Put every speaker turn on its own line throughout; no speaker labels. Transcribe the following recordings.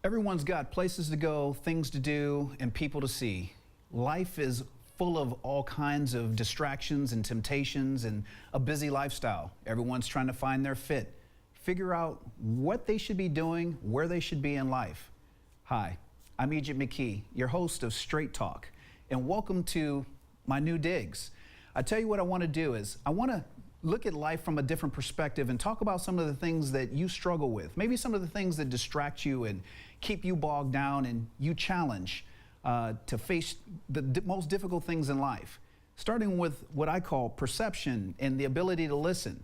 Everyone's got places to go, things to do, and people to see. Life is full of all kinds of distractions and temptations and a busy lifestyle. Everyone's trying to find their fit, figure out what they should be doing, where they should be in life. Hi, I'm Egypt McKee, your host of Straight Talk, and welcome to my new digs. I tell you what I want to do is I want to look at life from a different perspective and talk about some of the things that you struggle with, maybe some of the things that distract you and keep you bogged down and you challenge to face the most difficult things in life, starting with what I call perception and the ability to listen.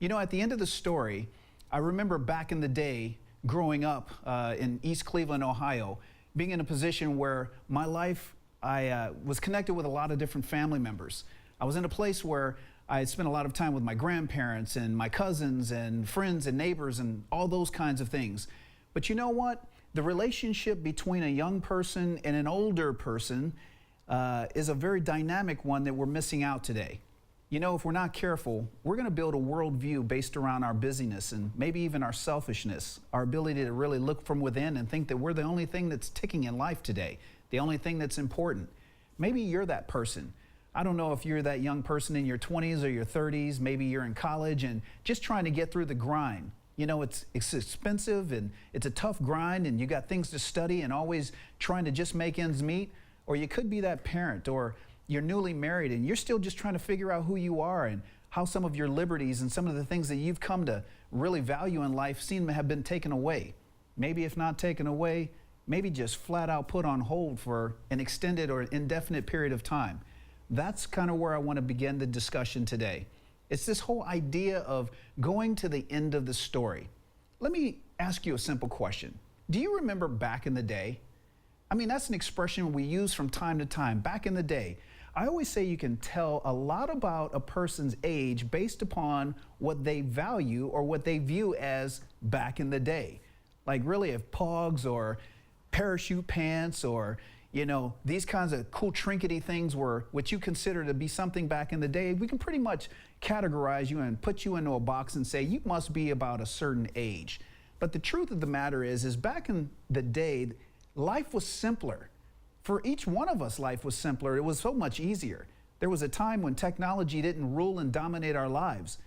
You know, at the end of the story, I remember back in the day growing up in East Cleveland, Ohio, being in a position where my life, I was connected with a lot of different family members. I was in a place where I had spent a lot of time with my grandparents and my cousins and friends and neighbors and all those kinds of things. But you know what? The relationship between a young person and an older person is a very dynamic one that we're missing out today. You know, if we're not careful, we're going to build a worldview based around our busyness and maybe even our selfishness, our ability to really look from within and think that we're the only thing that's ticking in life today, the only thing that's important. Maybe you're that person. I don't know if you're that young person in your 20s or your 30s, maybe you're in college and just trying to get through the grind. You know, it's expensive and it's a tough grind and you got things to study and always trying to just make ends meet. Or you could be that parent, or you're newly married and you're still just trying to figure out who you are and how some of your liberties and some of the things that you've come to really value in life seem to have been taken away. Maybe if not taken away, maybe just flat out put on hold for an extended or indefinite period of time. That's kind of where I want to begin the discussion today. It's this whole idea of going to the end of the story. Let me ask you a simple question. Do you remember back in the day? I mean, that's an expression we use from time to time, back in the day. I always say you can tell a lot about a person's age based upon what they value or what they view as back in the day. Like really if pogs or parachute pants or these kinds of cool trinkety things were what you consider to be something back in the day, we can pretty much categorize you and put you into a box and say you must be about a certain age. But the truth of the matter is back in the day, life was simpler. For each one of us, life was simpler. It was so much easier. There was a time when technology didn't rule and dominate our lives.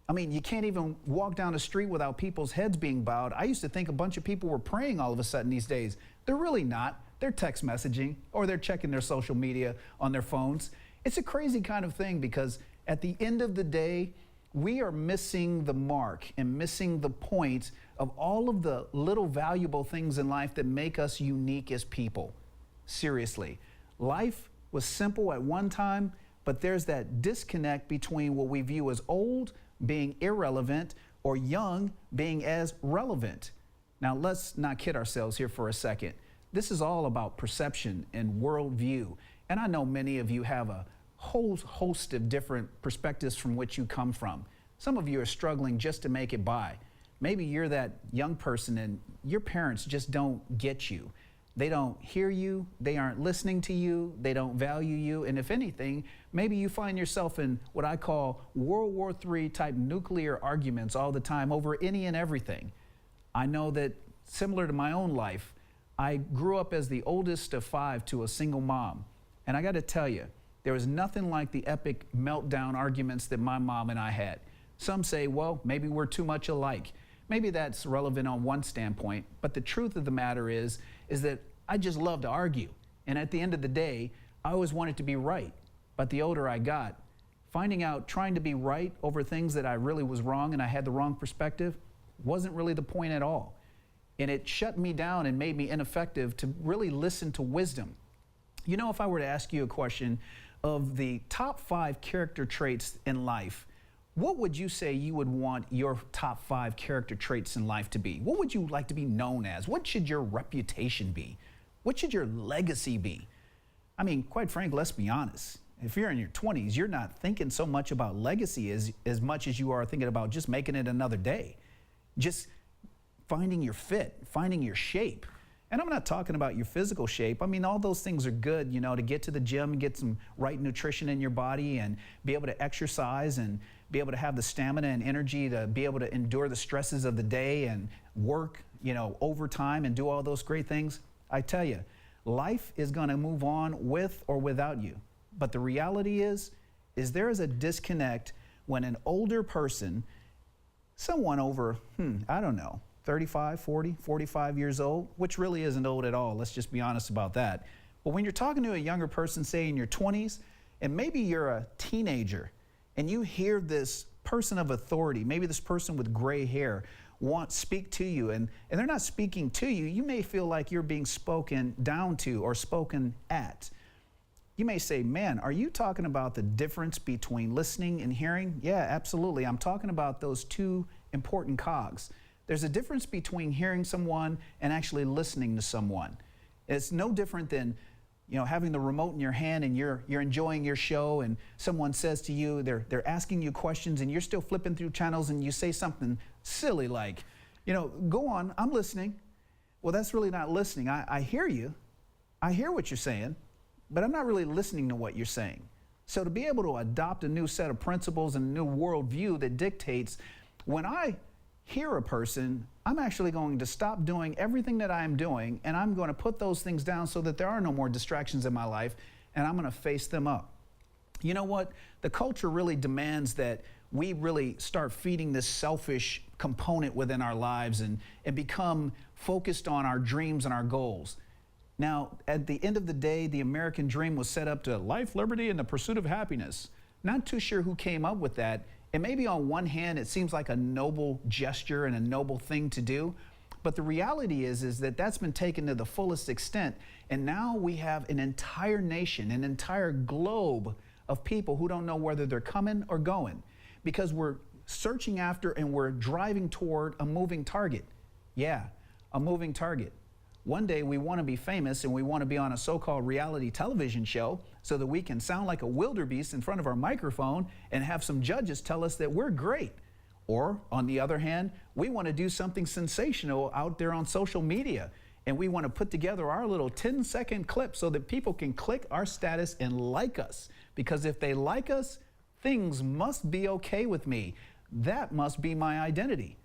I mean, you can't even walk down the street without people's heads being bowed. I used to think a bunch of people were praying all of a sudden these days. They're really not. They're text messaging or they're checking their social media on their phones. It's a crazy kind of thing because at the end of the day, we are missing the mark and missing the point of all of the little valuable things in life that make us unique as people. Seriously, life was simple at one time, but there's that disconnect between what we view as old being irrelevant or young being as relevant. Now, let's not kid ourselves here for a second. This is all about perception and worldview. And I know many of you have a whole host of different perspectives from which you come from. Some of you are struggling just to make it by. Maybe you're that young person and your parents just don't get you. They don't hear you, they aren't listening to you, they don't value you, and if anything, maybe you find yourself in what I call World War III type nuclear arguments all the time over any and everything. I know that similar to my own life, I grew up as the oldest of 5 to a single mom. And I got to tell you, there was nothing like the epic meltdown arguments that my mom and I had. Some say, well, maybe we're too much alike. Maybe that's relevant on one standpoint. But the truth of the matter is that I just love to argue. And at the end of the day, I always wanted to be right. But the older I got, finding out trying to be right over things that I really was wrong and I had the wrong perspective wasn't really the point at all. And it shut me down and made me ineffective to really listen to wisdom. You know, if I were to ask you a question of the top 5 character traits in life, what would you say you would want your top 5 character traits in life to be? What would you like to be known as? What should your reputation be? What should your legacy be? I mean, quite frankly, let's be honest. If you're in your 20s, you're not thinking so much about legacy as much as you are thinking about just making it another day. Just finding your fit, finding your shape. And I'm not talking about your physical shape. I mean, all those things are good, to get to the gym and get some right nutrition in your body and be able to exercise and be able to have the stamina and energy to be able to endure the stresses of the day and work, overtime and do all those great things. I tell you, life is going to move on with or without you. But the reality is there is a disconnect when an older person, someone over, I don't know, 35, 40, 45 years old, which really isn't old at all. Let's just be honest about that. But when you're talking to a younger person, say in your 20s, and maybe you're a teenager, and you hear this person of authority, maybe this person with gray hair, speak to you, and they're not speaking to you, you may feel like you're being spoken down to or spoken at. You may say, man, are you talking about the difference between listening and hearing? Yeah, absolutely. I'm talking about those two important cogs. There's a difference between hearing someone and actually listening to someone. It's no different than having the remote in your hand and you're enjoying your show and someone says to you, they're asking you questions and you're still flipping through channels and you say something silly like, go on, I'm listening. Well, that's really not listening. I hear you. I hear what you're saying, but I'm not really listening to what you're saying. So to be able to adopt a new set of principles and a new worldview that dictates when I hear a person, I'm actually going to stop doing everything that I am doing, and I'm going to put those things down so that there are no more distractions in my life, and I'm going to face them up. You know what? The culture really demands that we really start feeding this selfish component within our lives and become focused on our dreams and our goals. Now, at the end of the day, the American dream was set up to life, liberty, and the pursuit of happiness. Not too sure who came up with that. And maybe on one hand, it seems like a noble gesture and a noble thing to do. But the reality is that that's been taken to the fullest extent. And now we have an entire nation, an entire globe of people who don't know whether they're coming or going because we're searching after and we're driving toward a moving target. Yeah, a moving target. One day we want to be famous and we want to be on a so-called reality television show so that we can sound like a wildebeest in front of our microphone and have some judges tell us that we're great. Or, on the other hand, we want to do something sensational out there on social media and we want to put together our little 10-second clip so that people can click our status and like us. Because if they like us, things must be okay with me. That must be my identity.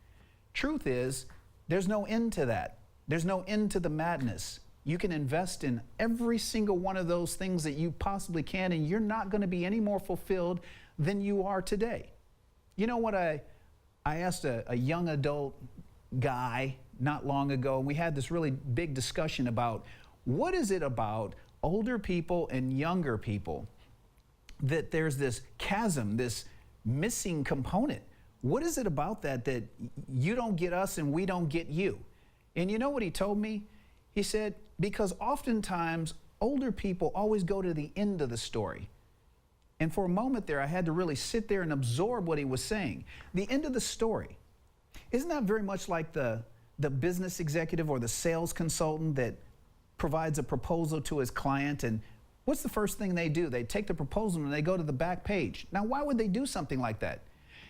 Truth is, there's no end to that. There's no end to the madness. You can invest in every single one of those things that you possibly can, and you're not going to be any more fulfilled than you are today. You know what? I asked a young adult guy not long ago, and we had this really big discussion about what is it about older people and younger people that there's this chasm, this missing component. What is it about that you don't get us and we don't get you? And you know what he told me? He said, because oftentimes older people always go to the end of the story. And for a moment there, I had to really sit there and absorb what he was saying. The end of the story. Isn't that very much like the business executive or the sales consultant that provides a proposal to his client, and what's the first thing they do? They take the proposal and they go to the back page. Now, why would they do something like that?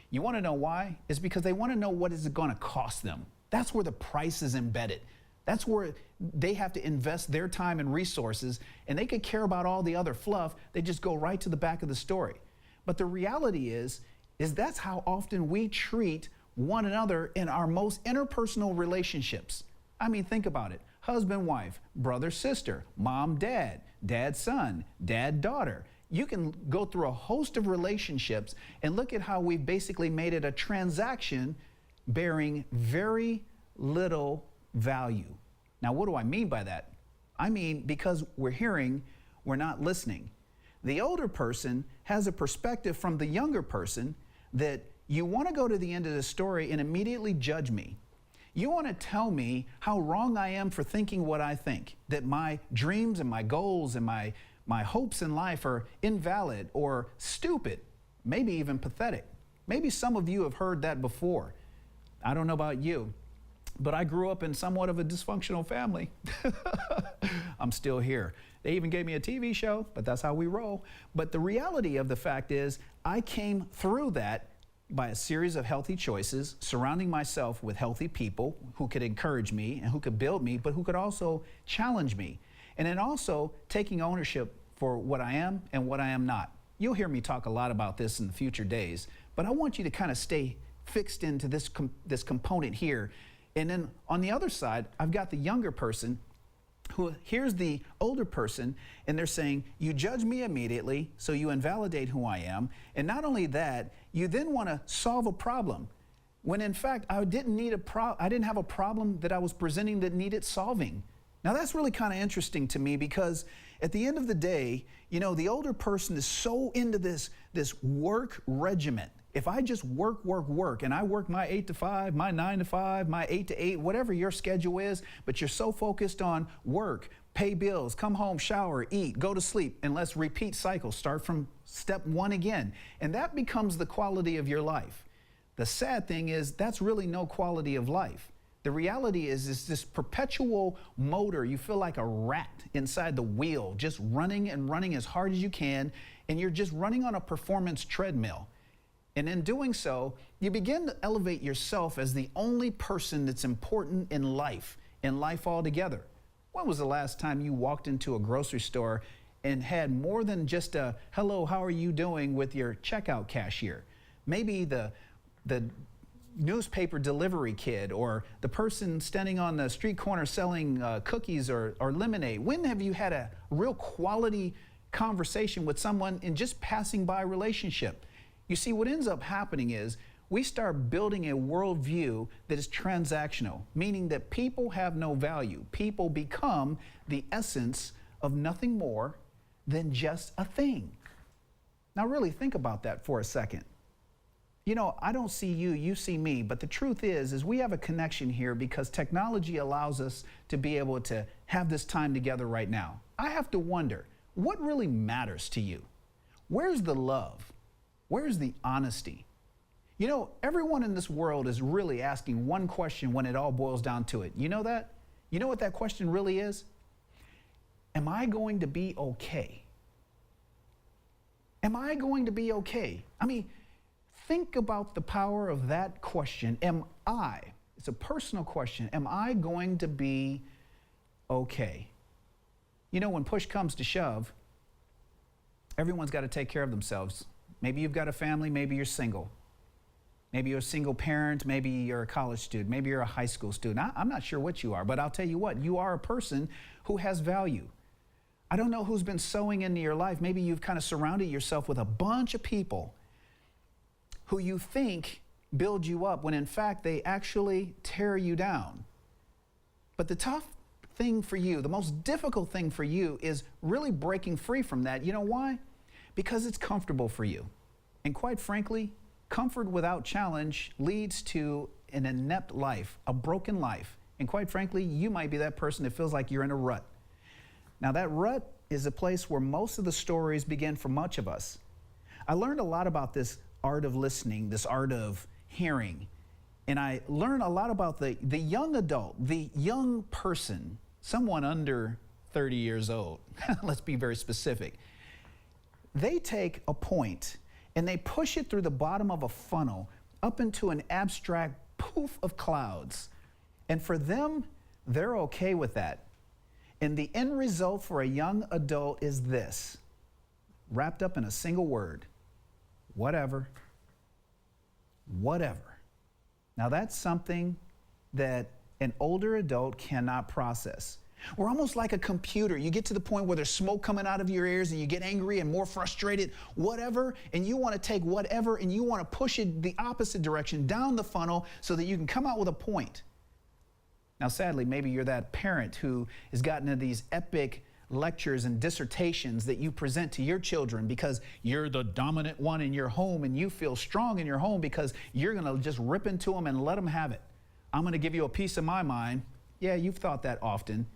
You want to know why? It's because they want to know what is it going to cost them. That's where the price is embedded. That's where they have to invest their time and resources, and they could care about all the other fluff. They just go right to the back of the story. But the reality is that's how often we treat one another in our most interpersonal relationships. I mean, think about it. Husband, wife, brother, sister, mom, dad, dad, son, dad, daughter. You can go through a host of relationships and look at how we've basically made it a transaction bearing very little value. Now, what do I mean by that? I mean, because we're hearing, we're not listening. The older person has a perspective from the younger person that you want to go to the end of the story and immediately judge me. You want to tell me how wrong I am for thinking what I think, that my dreams and my goals and my hopes in life are invalid or stupid, maybe even pathetic. Maybe some of you have heard that before. I don't know about you, but I grew up in somewhat of a dysfunctional family. I'm still here. They even gave me a TV show, but that's how we roll. But the reality of the fact is, I came through that by a series of healthy choices, surrounding myself with healthy people who could encourage me and who could build me, but who could also challenge me. And then also taking ownership for what I am and what I am not. You'll hear me talk a lot about this in the future days, but I want you to kind of stay fixed into this component here. And then on the other side, I've got the younger person who here's the older person, and they're saying, you judge me immediately, so you invalidate who I am. And not only that, you then want to solve a problem, when in fact, I didn't have a problem that I was presenting that needed solving. Now that's really kind of interesting to me, because at the end of the day, you know, the older person is so into this work regimen. If I just work, and I work my 8 to 5, my 9 to 5, my 8 to 8, whatever your schedule is, but you're so focused on work, pay bills, come home, shower, eat, go to sleep, and let's repeat cycle, start from step one again. And that becomes the quality of your life. The sad thing is that's really no quality of life. The reality is this perpetual motor. You feel like a rat inside the wheel, just running and running as hard as you can, and you're just running on a performance treadmill. And in doing so, you begin to elevate yourself as the only person that's important in life altogether. When was the last time you walked into a grocery store and had more than just a hello, how are you doing with your checkout cashier? Maybe the newspaper delivery kid, or the person standing on the street corner selling cookies or lemonade. When have you had a real quality conversation with someone in just passing by relationship? You see, what ends up happening is we start building a worldview that is transactional, meaning that people have no value. People become the essence of nothing more than just a thing. Now really think about that for a second. You know, I don't see you, you see me, but the truth is we have a connection here because technology allows us to be able to have this time together right now. I have to wonder, what really matters to you? Where's the love? Where's the honesty? You know, everyone in this world is really asking one question when it all boils down to it. You know that? You know what that question really is? Am I going to be okay? Am I going to be okay? I mean, think about the power of that question. Am I? It's a personal question. Am I going to be okay? You know, when push comes to shove, everyone's got to take care of themselves. Maybe you've got a family, maybe you're single. Maybe you're a single parent, maybe you're a college student, maybe you're a high school student. I'm not sure what you are, but I'll tell you what, you are a person who has value. I don't know who's been sowing into your life. Maybe you've kind of surrounded yourself with a bunch of people who you think build you up when in fact they actually tear you down. But the tough thing for you, the most difficult thing for you is really breaking free from that. You know why? Because it's comfortable for you. And quite frankly, comfort without challenge leads to an inept life, a broken life. And quite frankly, you might be that person that feels like you're in a rut. Now that rut is a place where most of the stories begin for much of us. I learned a lot about this art of listening, this art of hearing. And I learned a lot about the young adult, the young person, someone under 30 years old. Let's be very specific. They take a point and they push it through the bottom of a funnel up into an abstract poof of clouds. And for them, they're okay with that. And the end result for a young adult is this, wrapped up in a single word: whatever. Whatever. Now that's something that an older adult cannot process. We're almost like a computer. You get to the point where there's smoke coming out of your ears and you get angry and more frustrated, whatever, and you want to take whatever and you want to push it the opposite direction down the funnel so that you can come out with a point. Now, sadly, maybe you're that parent who has gotten into these epic lectures and dissertations that you present to your children because you're the dominant one in your home and you feel strong in your home because you're going to just rip into them and let them have it. I'm going to give you a piece of my mind. Yeah, you've thought that often.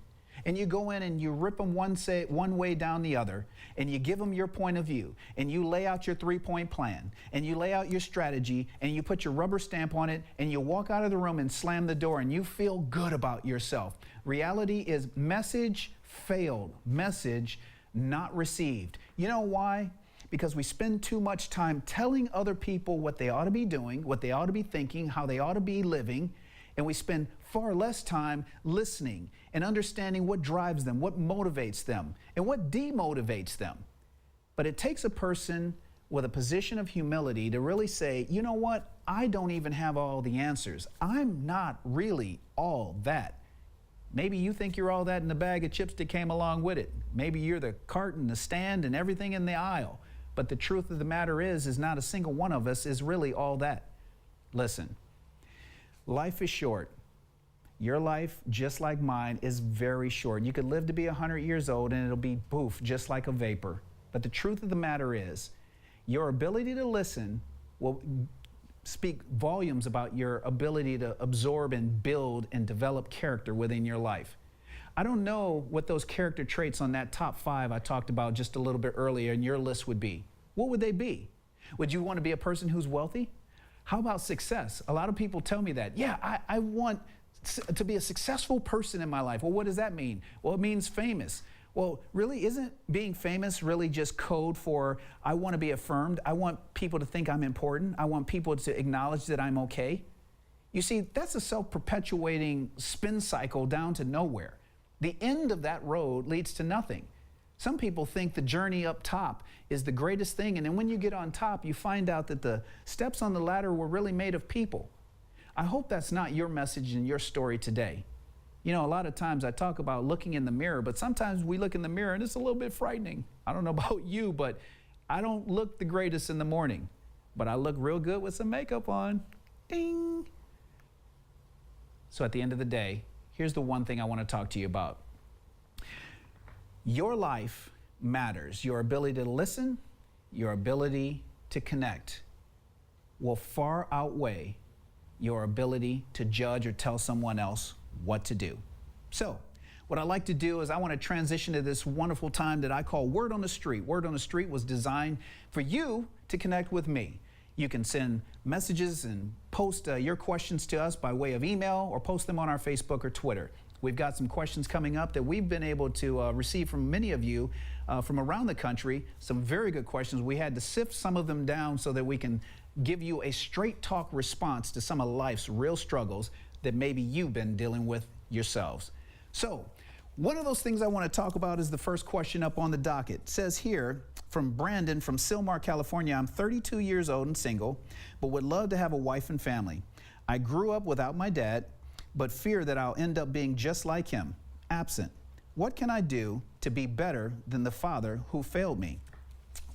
And you go in and you rip them one way down the other, and you give them your point of view, and you lay out your three-point plan, and you lay out your strategy, and you put your rubber stamp on it, and you walk out of the room and slam the door, and you feel good about yourself. Reality is message failed, message not received. You know why? Because we spend too much time telling other people what they ought to be doing, what they ought to be thinking, how they ought to be living, and we spend far less time listening and understanding what drives them, what motivates them, and what demotivates them. But it takes a person with a position of humility to really say, you know what? I don't even have all the answers. I'm not really all that. Maybe you think you're all that in the bag of chips that came along with it. Maybe you're the cart and the stand and everything in the aisle. But the truth of the matter is not a single one of us is really all that. Listen, life is short. Your life, just like mine, is very short. You could live to be 100 years old and it'll be poof, just like a vapor. But the truth of the matter is, your ability to listen will speak volumes about your ability to absorb and build and develop character within your life. I don't know what those character traits on that top 5 I talked about just a little bit earlier in your list would be. What would they be? Would you want to be a person who's wealthy? How about success? A lot of people tell me that. Yeah, I want to be a successful person in my life. Well, what does that mean? Well, it means famous. Well, really, isn't being famous really just code for I want to be affirmed? I want people to think I'm important. I want people to acknowledge that I'm okay. You see, that's a self-perpetuating spin cycle down to nowhere. The end of that road leads to nothing. Some people think the journey up top is the greatest thing, and then when you get on top, you find out that the steps on the ladder were really made of people. I hope that's not your message and your story today. You know, a lot of times I talk about looking in the mirror, but sometimes we look in the mirror and it's a little bit frightening. I don't know about you, but I don't look the greatest in the morning, but I look real good with some makeup on. Ding! So at the end of the day, here's the one thing I want to talk to you about. Your life matters. Your ability to listen, your ability to connect will far outweigh your ability to judge or tell someone else what to do. So what I like to do is I want to transition to this wonderful time that I call Word on the Street. Word on the Street was designed for you to connect with me. You can send messages and post your questions to us by way of email or post them on our Facebook or Twitter. We've got some questions coming up that we've been able to receive from many of you from around the country. Some very good questions. We had to sift some of them down so that we can give you a straight talk response to some of life's real struggles that maybe you've been dealing with yourselves. So one of those things I want to talk about is the first question up on the docket. It says here from Brandon from Sylmar, California, I'm 32 years old and single, but would love to have a wife and family. I grew up without my dad, but fear that I'll end up being just like him, absent. What can I do to be better than the father who failed me?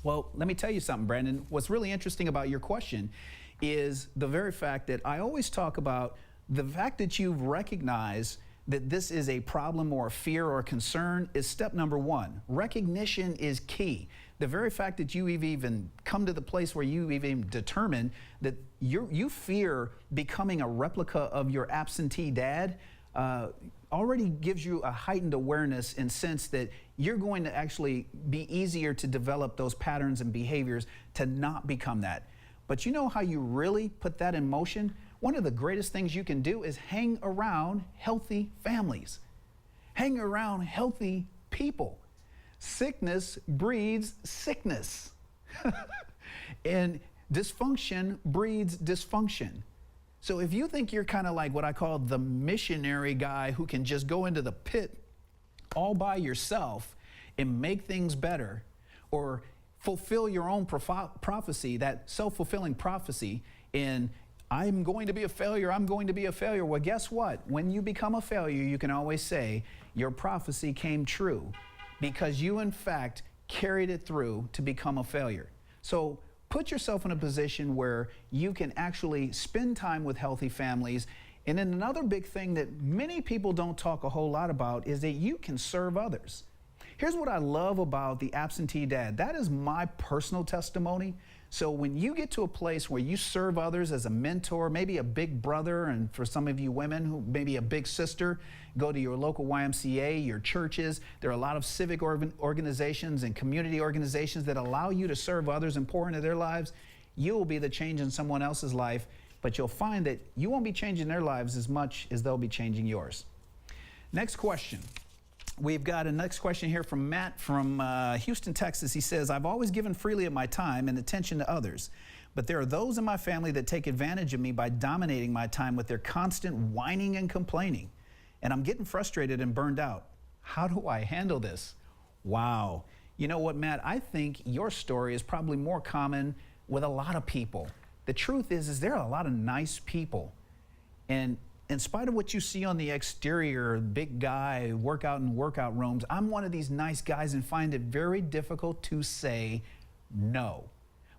Well, let me tell you something, Brandon. What's really interesting about your question is the very fact that I always talk about the fact that you've recognized that this is a problem or a fear or a concern is step number 1. Recognition is key. The very fact that you've even come to the place where you even determined that you fear becoming a replica of your absentee dad already gives you a heightened awareness and sense that you're going to actually be easier to develop those patterns and behaviors to not become that. But you know how you really put that in motion? One of the greatest things you can do is hang around healthy families. Hang around healthy people. Sickness breeds sickness. And dysfunction breeds dysfunction. So if you think you're kind of like what I call the missionary guy who can just go into the pit all by yourself and make things better, or fulfill your own prophecy, that self-fulfilling prophecy in I'm going to be a failure, I'm going to be a failure. Well, guess what? When you become a failure, you can always say your prophecy came true because you, in fact, carried it through to become a failure. So put yourself in a position where you can actually spend time with healthy families. And then another big thing that many people don't talk a whole lot about is that you can serve others. Here's what I love about the absentee dad. That is my personal testimony. So when you get to a place where you serve others as a mentor, maybe a big brother, and for some of you women, who maybe a big sister, go to your local YMCA, your churches. There are a lot of civic organizations and community organizations that allow you to serve others and pour into their lives. You will be the change in someone else's life, but you'll find that you won't be changing their lives as much as they'll be changing yours. Next question. We've got a next question here from Matt from Houston, Texas. He says, I've always given freely of my time and attention to others, but there are those in my family that take advantage of me by dominating my time with their constant whining and complaining. And I'm getting frustrated and burned out. How do I handle this? Wow. You know what, Matt? I think your story is probably more common with a lot of people. The truth is there are a lot of nice people. And in spite of what you see on the exterior, big guy, workout in workout rooms, I'm one of these nice guys and find it very difficult to say no.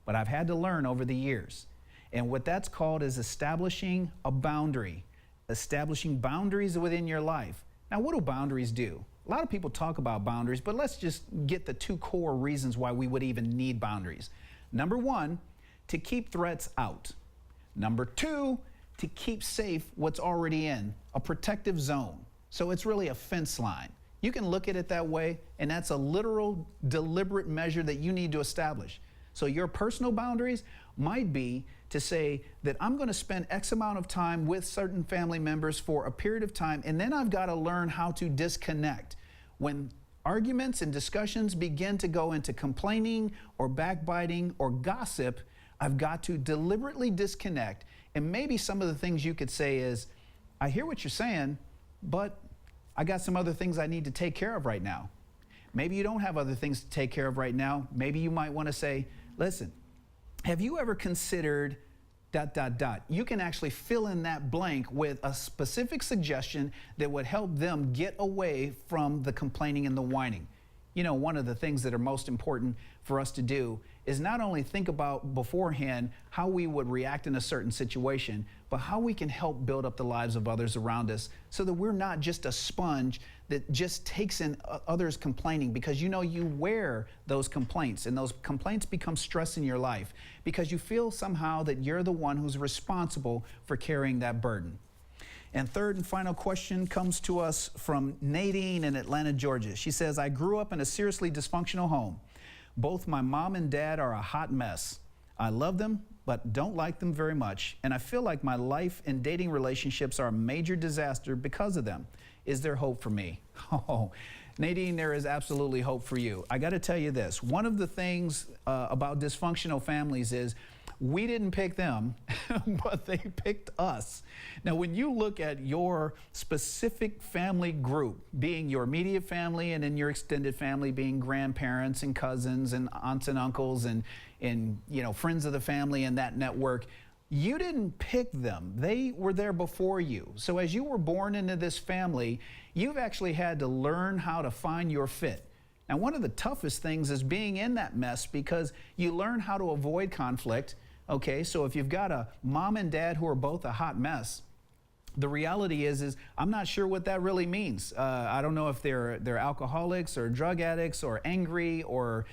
But I've had to learn over the years. And what that's called is establishing a boundary, establishing boundaries within your life. Now, what do boundaries do? A lot of people talk about boundaries, but let's just get the two core reasons why we would even need boundaries. Number one, to keep threats out. Number two, to keep safe what's already in a protective zone. So it's really a fence line. You can look at it that way, and that's a literal, deliberate measure that you need to establish. So your personal boundaries might be to say that I'm going to spend X amount of time with certain family members for a period of time, and then I've got to learn how to disconnect. When arguments and discussions begin to go into complaining or backbiting or gossip, I've got to deliberately disconnect. And maybe some of the things you could say is, I hear what you're saying, but I got some other things I need to take care of right now. Maybe you don't have other things to take care of right now. Maybe you might want to say, listen, have you ever considered ... You can actually fill in that blank with a specific suggestion that would help them get away from the complaining and the whining. You know, one of the things that are most important for us to do is not only think about beforehand how we would react in a certain situation, but how we can help build up the lives of others around us so that we're not just a sponge that just takes in others complaining, because you know you wear those complaints and those complaints become stress in your life because you feel somehow that you're the one who's responsible for carrying that burden. And third and final question comes to us from Nadine in Atlanta, Georgia. She says, I grew up in a seriously dysfunctional home. Both my mom and dad are a hot mess. I love them, but don't like them very much. And I feel like my life and dating relationships are a major disaster because of them. Is there hope for me? Oh, Nadine, there is absolutely hope for you. I got to tell you this. One of the things about dysfunctional families is we didn't pick them, but they picked us. Now, when you look at your specific family group, being your immediate family and then your extended family being grandparents and cousins and aunts and uncles and you know, friends of the family and that network, you didn't pick them. They were there before you. So as you were born into this family, you've actually had to learn how to find your fit. Now, one of the toughest things is being in that mess because you learn how to avoid conflict. Okay, so if you've got a mom and dad who are both a hot mess, the reality is I'm not sure what that really means. I don't know if they're alcoholics or drug addicts or angry or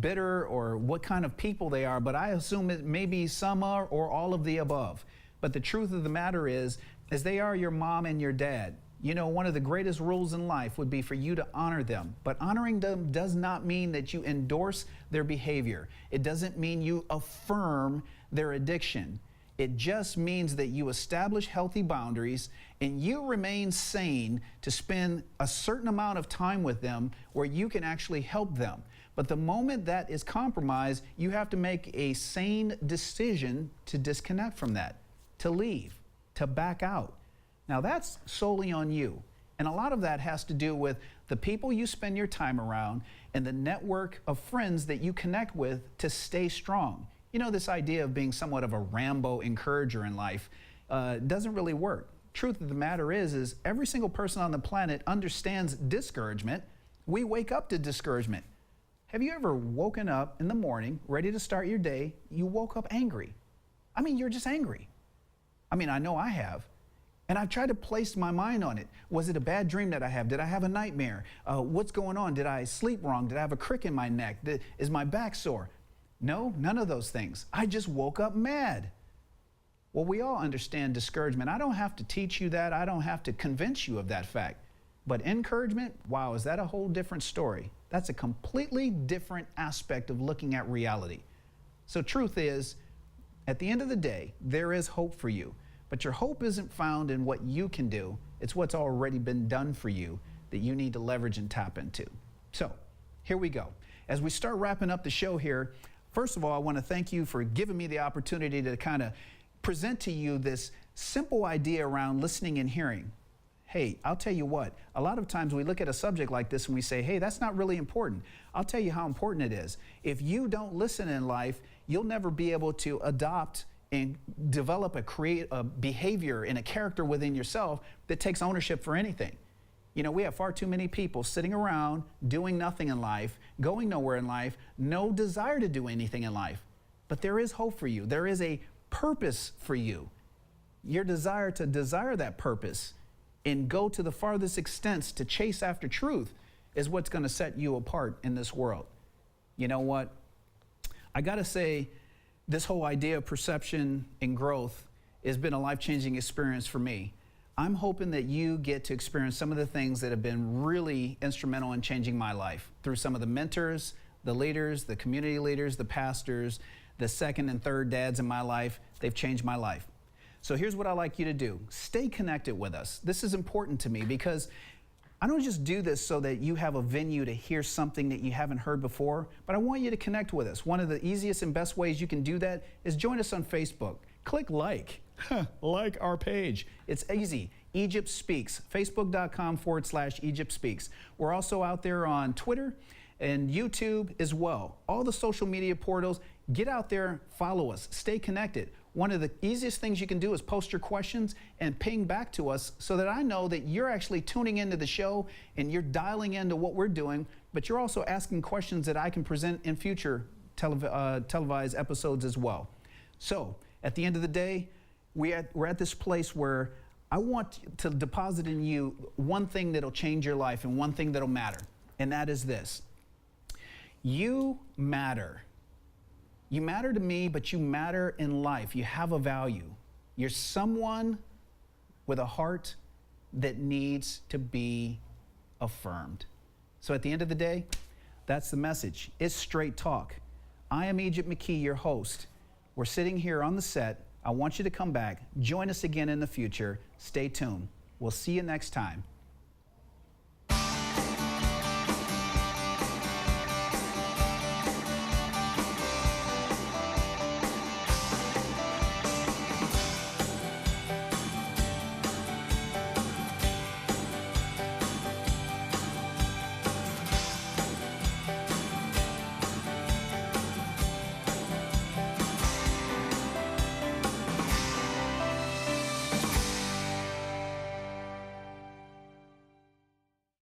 bitter or what kind of people they are, but I assume it may be some are or all of the above. But the truth of the matter is they are your mom and your dad. You know, one of the greatest rules in life would be for you to honor them. But honoring them does not mean that you endorse their behavior. It doesn't mean you affirm their addiction. It just means that you establish healthy boundaries and you remain sane to spend a certain amount of time with them where you can actually help them. But the moment that is compromised, you have to make a sane decision to disconnect from that, to leave, to back out. Now, that's solely on you. And a lot of that has to do with the people you spend your time around and the network of friends that you connect with to stay strong. You know, this idea of being somewhat of a Rambo encourager in life doesn't really work. Truth of the matter is every single person on the planet understands discouragement. We wake up to discouragement. Have you ever woken up in the morning, ready to start your day, you woke up angry? I mean, you're just angry. I mean, I know I have. And I've tried to place my mind on it. Was it a bad dream that I have? Did I have a nightmare? What's going on? Did I sleep wrong? Did I have a crick in my neck? Is my back sore? No, none of those things. I just woke up mad. Well, we all understand discouragement. I don't have to teach you that. I don't have to convince you of that fact. But encouragement, wow, is that a whole different story? That's a completely different aspect of looking at reality. So truth is, at the end of the day, there is hope for you. But your hope isn't found in what you can do. It's what's already been done for you that you need to leverage and tap into. So here we go. As we start wrapping up the show here, first of all, I want to thank you for giving me the opportunity to kind of present to you this simple idea around listening and hearing. Hey, I'll tell you what, a lot of times we look at a subject like this and we say, hey, that's not really important. I'll tell you how important it is. If you don't listen in life, you'll never be able to adopt and develop a behavior and a character within yourself that takes ownership for anything. You know, we have far too many people sitting around doing nothing in life, going nowhere in life, no desire to do anything in life. But there is hope for you. There is a purpose for you. Your desire to desire that purpose and go to the farthest extents to chase after truth is what's going to set you apart in this world. You know what? I got to say, this whole idea of perception and growth has been a life-changing experience for me. I'm hoping that you get to experience some of the things that have been really instrumental in changing my life through some of the mentors, the leaders, the community leaders, the pastors, the second and third dads in my life. They've changed my life. So here's what I'd like you to do. Stay connected with us. This is important to me because I don't just do this so that you have a venue to hear something that you haven't heard before, but I want you to connect with us. One of the easiest and best ways you can do that is join us on Facebook. Click like. Like our page. It's easy. Egypt Speaks. Facebook.com/Egypt Speaks. We're also out there on Twitter and YouTube as well. All the social media portals. Get out there, follow us, stay connected. One of the easiest things you can do is post your questions and ping back to us so that I know that you're actually tuning into the show and you're dialing into what we're doing, but you're also asking questions that I can present in future televised episodes as well. So at the end of the day, we're at this place where I want to deposit in you one thing that'll change your life and one thing that'll matter, and that is this. You matter. You matter to me, but you matter in life. You have a value. You're someone with a heart that needs to be affirmed. So at the end of the day, that's the message. It's straight talk. I am Egypt McKee, your host. We're sitting here on the set. I want you to come back. Join us again in the future. Stay tuned. We'll see you next time.